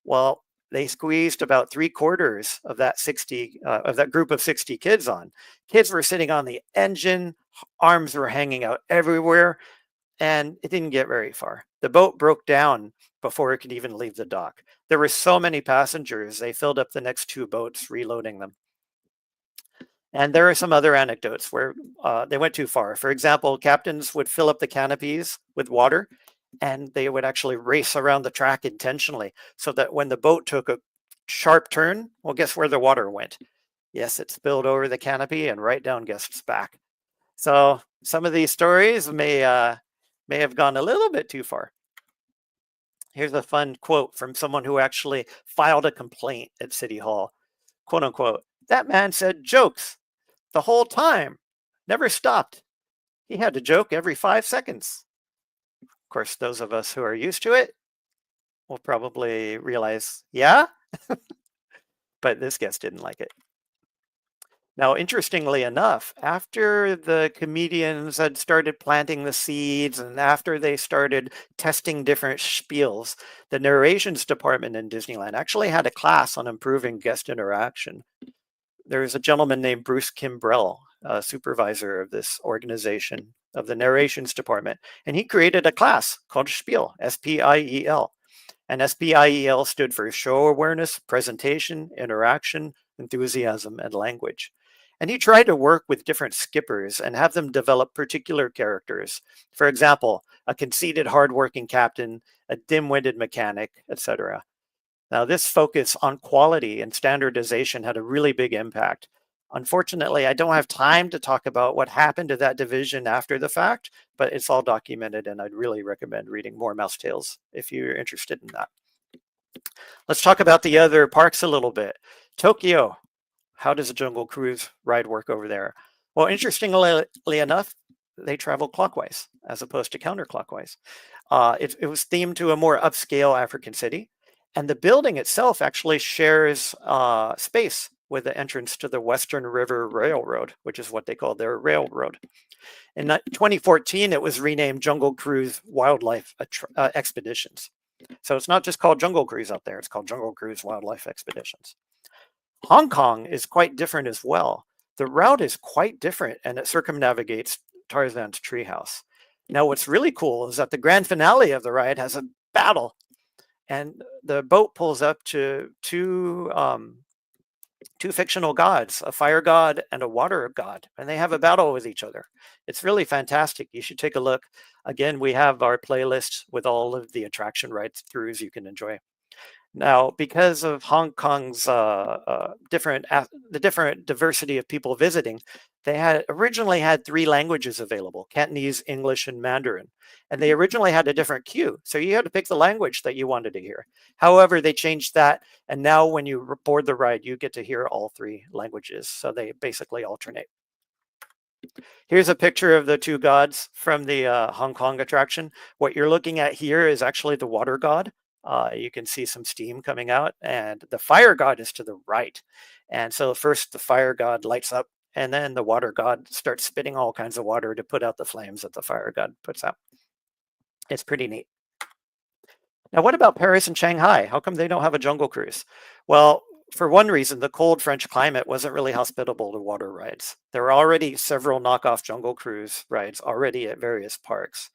Well, they squeezed about 3/4 of that group of 60 kids on. Kids were sitting on the engine, arms were hanging out everywhere, and it didn't get very far. The boat broke down before it could even leave the dock. There were so many passengers, they filled up the next 2 boats, reloading them. And there are some other anecdotes where they went too far. For example, captains would fill up the canopies with water, and they would actually race around the track intentionally so that when the boat took a sharp turn, well, guess where the water went? Yes, it spilled over the canopy and right down guests' back. So some of these stories may have gone a little bit too far. Here's a fun quote from someone who actually filed a complaint at City Hall. Quote unquote, that man said jokes the whole time, never stopped. He had to joke every 5 seconds. Of course, those of us who are used to it will probably realize, yeah, but this guest didn't like it. Now, interestingly enough, after the comedians had started planting the seeds and after they started testing different spiels, the narrations department in Disneyland actually had a class on improving guest interaction. There was a gentleman named Bruce Kimbrell, a supervisor of this organization, of the narrations department, and he created a class called Spiel, S-P-I-E-L. And S-P-I-E-L stood for show awareness, presentation, interaction, enthusiasm, and language. And he tried to work with different skippers and have them develop particular characters. For example, a conceited, hardworking captain, a dim-witted mechanic, etc. Now, this focus on quality and standardization had a really big impact. Unfortunately, I don't have time to talk about what happened to that division after the fact, but it's all documented, and I'd really recommend reading more Mouse Tales if you're interested in that. Let's talk about the other parks a little bit. Tokyo. How does a Jungle Cruise ride work over there? Well, interestingly enough, they travel clockwise as opposed to counterclockwise. It was themed to a more upscale African city, and the building itself actually shares space with the entrance to the Western River Railroad, which is what they call their railroad. In 2014, it was renamed Jungle Cruise Wildlife Expeditions. So it's not just called Jungle Cruise out there, it's called Jungle Cruise Wildlife Expeditions. Hong Kong is quite different as well. The route is quite different, and it circumnavigates Tarzan's treehouse. Now, what's really cool is that the grand finale of the ride has a battle, and the boat pulls up to two fictional gods, a fire god and a water god, and they have a battle with each other. It's really fantastic. You should take a look. Again, we have our playlist with all of the attraction rides throughs you can enjoy. Now, because of Hong Kong's the different diversity of people visiting, they had originally had three languages available: Cantonese, English, and Mandarin. And they originally had a different queue, so you had to pick the language that you wanted to hear. However, they changed that, and now when you board the ride, you get to hear all three languages. So they basically alternate. Here's a picture of the two gods from the Hong Kong attraction. What you're looking at here is actually the water god. You can see some steam coming out, and the fire god is to the right. And so first the fire god lights up, and then the water god starts spitting all kinds of water to put out the flames that the fire god puts out. It's pretty neat. Now, what about Paris and Shanghai? How come they don't have a jungle cruise? Well, for one reason, the cold French climate wasn't really hospitable to water rides. There were already several knockoff jungle cruise rides already at various parks.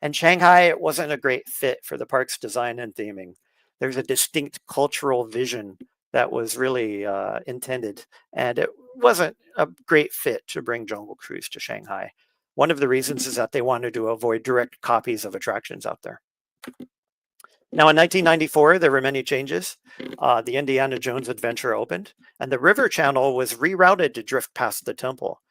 And Shanghai, it wasn't a great fit for the park's design and theming. There's a distinct cultural vision that was really intended, and it wasn't a great fit to bring Jungle Cruise to Shanghai. One of the reasons is that they wanted to avoid direct copies of attractions out there. Now, in 1994, there were many changes. The Indiana Jones Adventure opened, and the river channel was rerouted to drift past the temple.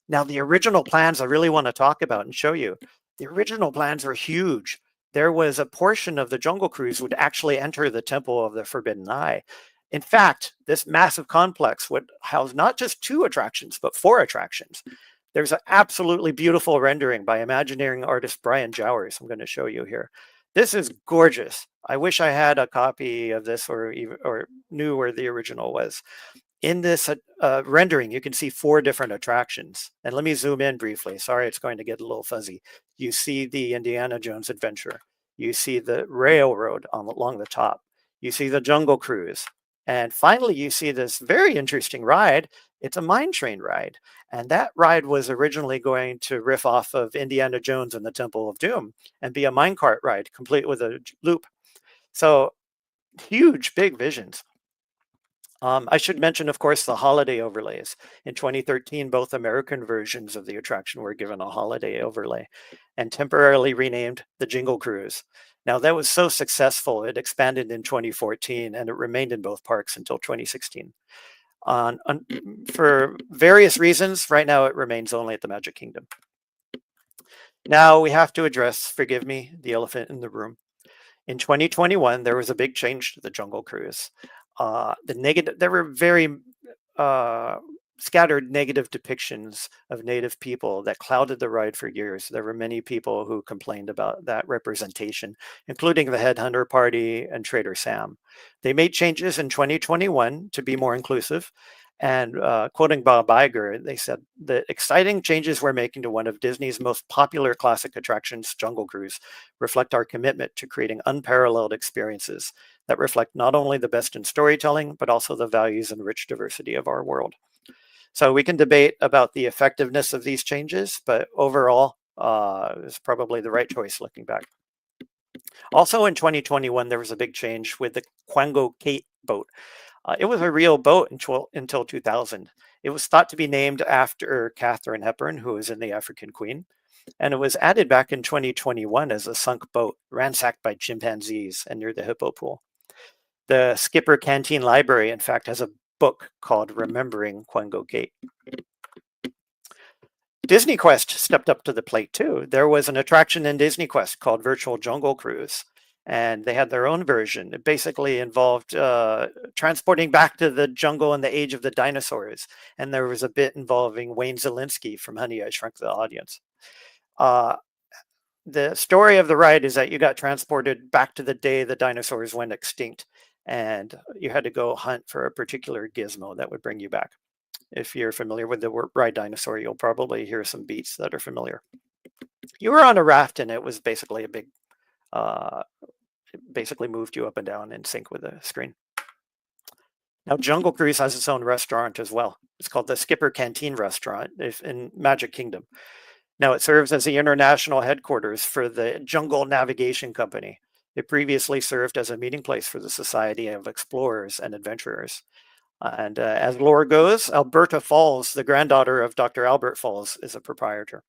Now, the original plans I really want to talk about and show you. The original plans were huge. There was a portion of the Jungle Cruise would actually enter the Temple of the Forbidden Eye. In fact, this massive complex would house not just 2 attractions, but 4 attractions. There's an absolutely beautiful rendering by Imagineering artist Brian Jowers. I'm going to show you here. This is gorgeous. I wish I had a copy of this or knew where the original was. In this rendering, you can see 4 different attractions. And let me zoom in briefly. Sorry, it's going to get a little fuzzy. You see the Indiana Jones Adventure. You see the railroad along the top. You see the Jungle Cruise. And finally, you see this very interesting ride. It's a mine train ride. And that ride was originally going to riff off of Indiana Jones and the Temple of Doom and be a minecart ride, complete with a loop. So huge, big visions. I should mention, of course, the holiday overlays. In 2013, both American versions of the attraction were given a holiday overlay and temporarily renamed the Jingle Cruise. Now, that was so successful, it expanded in 2014, and it remained in both parks until 2016. For various reasons, right now it remains only at the Magic Kingdom. Now we have to address, forgive me, the elephant in the room. In 2021, there was a big change to the Jungle Cruise. There were very scattered negative depictions of Native people that clouded the ride for years. There were many people who complained about that representation, including the Headhunter Party and Trader Sam. They made changes in 2021 to be more inclusive. And quoting Bob Iger, they said, the exciting changes we're making to one of Disney's most popular classic attractions, Jungle Cruise, reflect our commitment to creating unparalleled experiences that reflect not only the best in storytelling, but also the values and rich diversity of our world. So we can debate about the effectiveness of these changes, but overall, it's probably the right choice looking back. Also in 2021, there was a big change with the Quango Kate boat. It was a real boat until 2000. It was thought to be named after Katharine Hepburn, who was in The African Queen. And it was added back in 2021 as a sunk boat, ransacked by chimpanzees and near the hippo pool. The Skipper Canteen Library, in fact, has a book called Remembering Quango Gate. Disney Quest stepped up to the plate too. There was an attraction in Disney Quest called Virtual Jungle Cruise, and they had their own version. It basically involved transporting back to the jungle in the age of the dinosaurs. And there was a bit involving Wayne Zielinski from Honey, I Shrunk the Audience. The story of the ride is that you got transported back to the day the dinosaurs went extinct, and you had to go hunt for a particular gizmo that would bring you back. If you're familiar with the ride Dinosaur, you'll probably hear some beats that are familiar. You were on a raft, and it was basically a big, it basically moved you up and down in sync with the screen. Now, Jungle Cruise has its own restaurant as well. It's called the Skipper Canteen Restaurant in Magic Kingdom. Now, it serves as the international headquarters for the Jungle Navigation Company. It previously served as a meeting place for the Society of Explorers and Adventurers. And as lore goes, Alberta Falls, the granddaughter of Dr. Albert Falls, is a proprietor.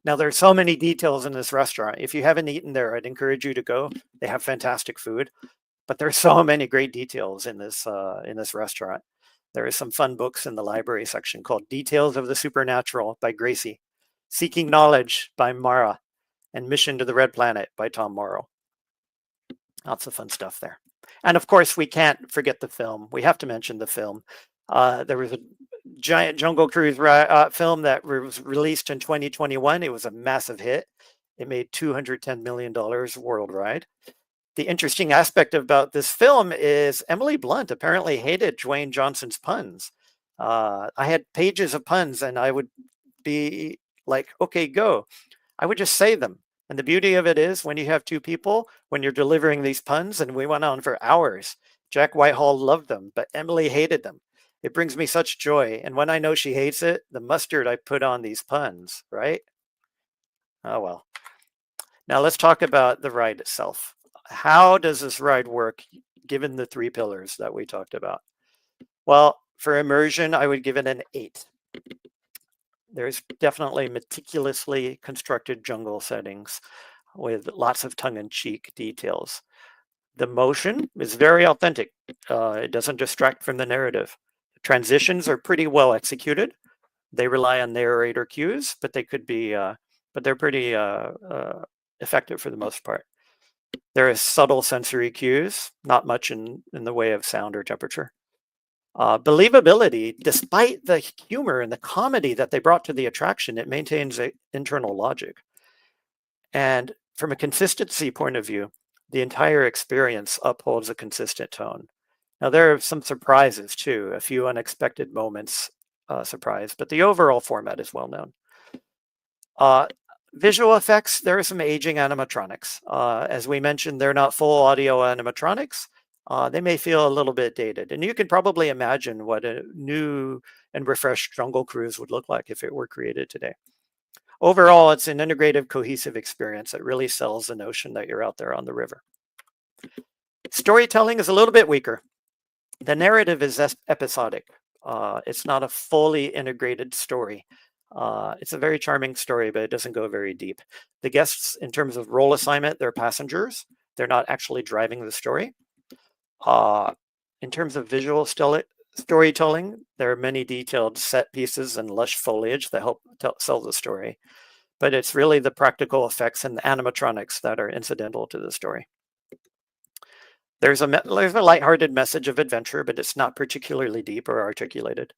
Now, there's so many details in this restaurant. If you haven't eaten there, I'd encourage you to go. They have fantastic food. but there's so many great details in this restaurant. There is some fun books in the library section called Details of the Supernatural by Gracie, Seeking Knowledge by Mara, and Mission to the Red Planet by Tom Morrow. Lots of fun stuff there. And of course, we can't forget the film. We have to mention the film. There was a giant Jungle Cruise film that was released in 2021. It was a massive hit. It made $210 million worldwide. The interesting aspect about this film is Emily Blunt apparently hated Dwayne Johnson's puns. I had pages of puns and I would be like, okay, go. I would just say them. And the beauty of it is when you have two people, when you're delivering these puns, and we went on for hours, Jack Whitehall loved them, but Emily hated them. It brings me such joy. And when I know she hates it, the mustard I put on these puns, right? Oh, well. Now let's talk about the ride itself. How does this ride work given the 3 pillars that we talked about? Well, for immersion, I would give it an 8. There's definitely meticulously constructed jungle settings with lots of tongue-in-cheek details. The motion is very authentic. It doesn't distract from the narrative. Transitions are pretty well executed. They rely on narrator cues, but they could be, but they're pretty effective for the most part. There is subtle sensory cues, not much in the way of sound or temperature. Believability, despite the humor and the comedy that they brought to the attraction, it maintains an internal logic. And from a consistency point of view, the entire experience upholds a consistent tone. Now, there are some surprises too, a few unexpected moments surprise, but the overall format is well known. Visual effects, there are some aging animatronics. As we mentioned, they're not full audio animatronics. They may feel a little bit dated. And you can probably imagine what a new and refreshed Jungle Cruise would look like if it were created today. Overall, it's an integrative, cohesive experience that really sells the notion that you're out there on the river. Storytelling is a little bit weaker. The narrative is episodic. It's not a fully integrated story. It's a very charming story, but it doesn't go very deep. The guests, in terms of role assignment, they're passengers. They're not actually driving the story. In terms of visual storytelling, there are many detailed set pieces and lush foliage that help sell the story. But it's really the practical effects and the animatronics that are incidental to the story. There's a lighthearted message of adventure, but it's not particularly deep or articulated.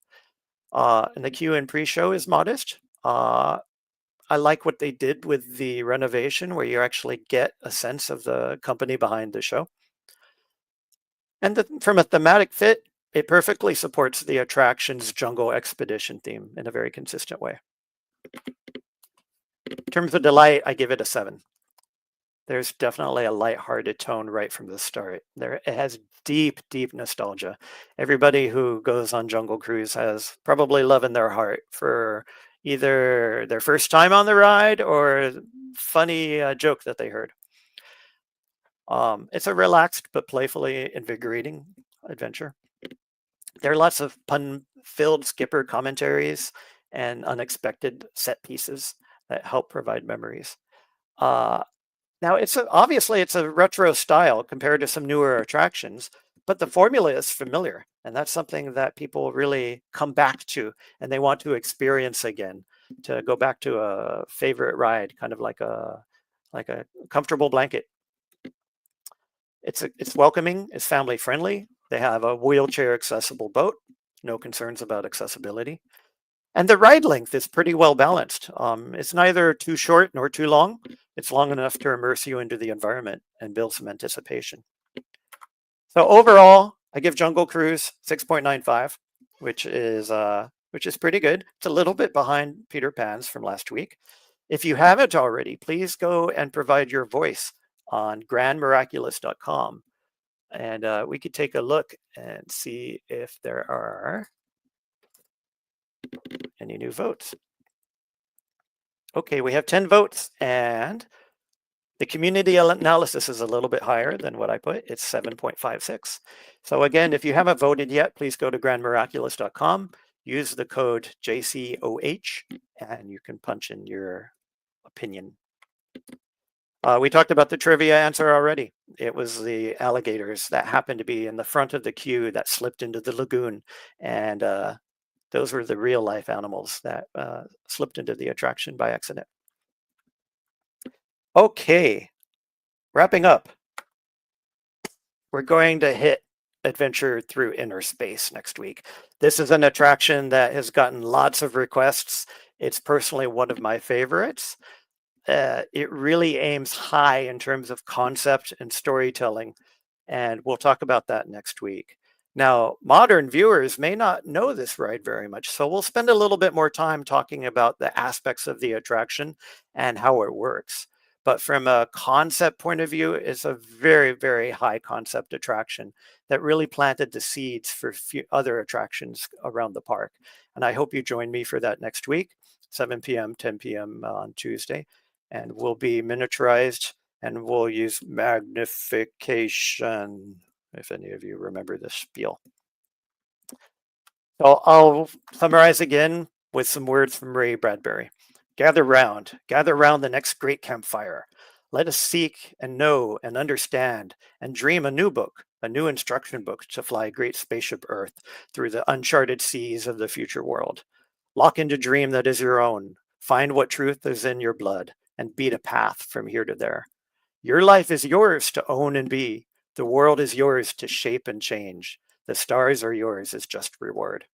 And the queue and pre-show is modest. I like what they did with the renovation, where you actually get a sense of the company behind the show. And from a thematic fit, it perfectly supports the attraction's jungle expedition theme in a very consistent way. In terms of delight, I give it a 7. There's definitely a lighthearted tone right from the start. It has deep, deep nostalgia. Everybody who goes on Jungle Cruise has probably love in their heart for either their first time on the ride or funny joke that they heard. It's a relaxed but playfully invigorating adventure. There are lots of pun-filled skipper commentaries and unexpected set pieces that help provide memories. Now, obviously it's a retro style compared to some newer attractions, but the formula is familiar, and that's something that people really come back to and they want to experience again, to go back to a favorite ride, kind of like a comfortable blanket. It's welcoming, it's family friendly. They have a wheelchair accessible boat, no concerns about accessibility. And the ride length is pretty well balanced. It's neither too short nor too long. It's long enough to immerse you into the environment and build some anticipation. So overall, I give Jungle Cruise 6.95, which is pretty good. It's a little bit behind Peter Pan's from last week. If you haven't already, please go and provide your voice on grandmiraculous.com. And we could take a look and see if there are any new votes. Okay, we have 10 votes, and the community analysis is a little bit higher than what I put. It's 7.56. So again, if you haven't voted yet, please go to grandmiraculous.com, use the code JCOH, and you can punch in your opinion. We talked about the trivia answer already. It was the alligators that happened to be in the front of the queue that slipped into the lagoon. And those were the real life animals that slipped into the attraction by accident. Okay, wrapping up. We're going to hit Adventure Through Inner Space next week. This is an attraction that has gotten lots of requests. It's personally one of my favorites. It really aims high in terms of concept and storytelling, and we'll talk about that next week. Now, modern viewers may not know this ride very much, so we'll spend a little bit more time talking about the aspects of the attraction and how it works. But from a concept point of view, it's a very, very high concept attraction that really planted the seeds for other attractions around the park. And I hope you join me for that next week, 7 p.m., 10 p.m. on Tuesday. And we'll be miniaturized and we'll use magnification, if any of you remember this spiel. So I'll summarize again with some words from Ray Bradbury. Gather round the next great campfire. Let us seek and know and understand and dream a new book, a new instruction book to fly great spaceship Earth through the uncharted seas of the future world. Lock into dream that is your own. Find what truth is in your blood and beat a path from here to there. Your life is yours to own and be. The world is yours to shape and change. The stars are yours as just reward.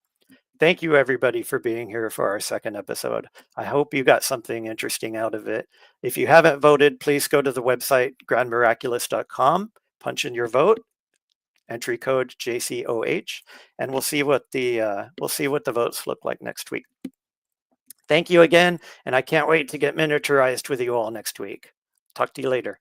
Thank you, everybody, for being here for our second episode. I hope you got something interesting out of it. If you haven't voted, please go to the website, grandmiraculous.com, punch in your vote, entry code JCOH, and we'll see what the votes look like next week. Thank you again, and I can't wait to get miniaturized with you all next week. Talk to you later.